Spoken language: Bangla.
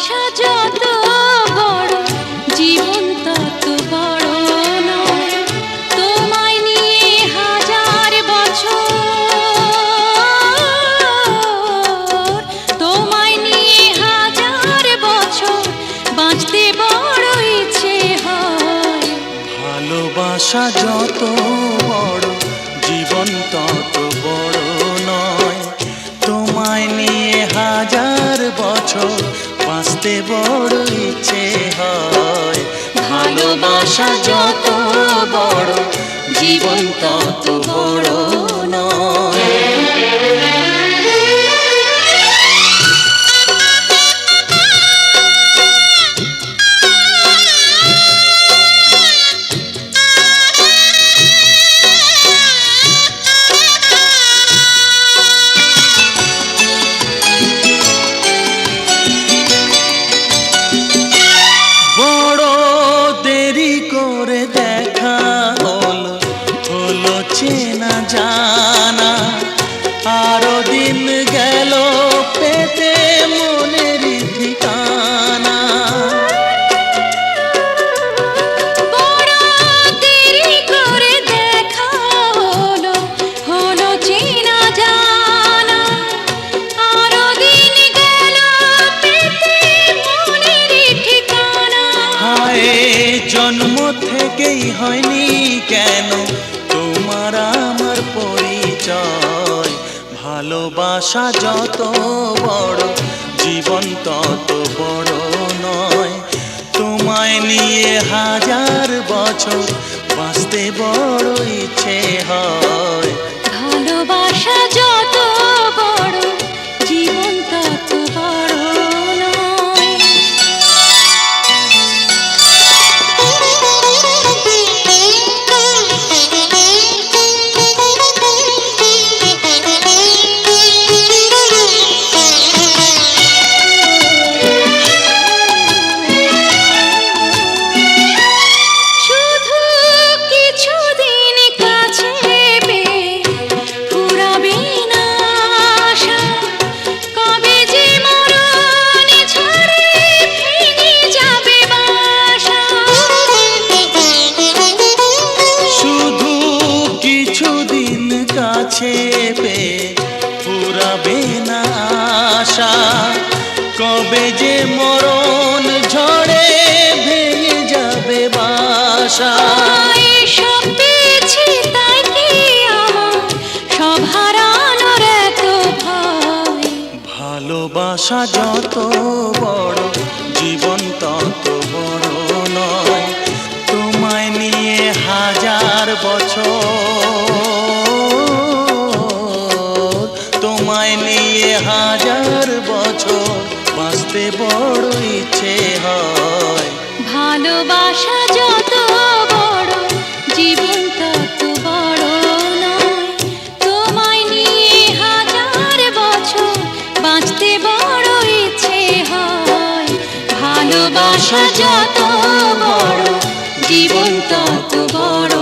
ভালোবাসা যত বড় জীবন তত বড় নয়। তোমায় নিয়ে হাজার বছর, তোমায় নিয়ে হাজার বছর বাঁচতে বড় ইচ্ছে হয়। ভালোবাসা যত বড় জীবন তত বড় নয়। তোমায় নিয়ে হাজার বছর বাঁচতে বড় ইচ্ছে হয়। ভালোবাসা যত বড় জীবন তত বড় নয়। চেনা জানা আরো দিন গেল পেতে মনের ঠিকানা। বড় দেরি করে দেখা হলো, হলো চেনা জানা আরো দিন গেল পেতে মনের ঠিকানা। হায় জন্ম থেকেই হয়নি কেন তোমার আমার পরিচয়। ভালোবাসা যত বড় জীবন তত বড় নয়। তোমায় নিয়ে হাজার বছর বাঁচতে বড় ইচ্ছে হয়। ভালোবাসা যত বড় জীবন তত বড় নয়। ফুরাবে না আশা কবে যে মরণ ঝড়ে ভেঙে যাবে বাসা। সব পেয়েছি তাই কি আমার সব হারানোর এত ভয়। ভালোবাসা যত বড় জীবন তত বড় নয়। তোমায় নিয়ে হাজার বছর, তোমায় নিয়ে হাজার বছর বাঁচতে বড় ইচ্ছে হয়। ভালোবাসা যত বড় জীবন তত বড় নয়। তোমায় নিয়ে হাজার বছর বাঁচতে বড় ইচ্ছে হয়। ভালোবাসা যত বড় জীবন তত বড়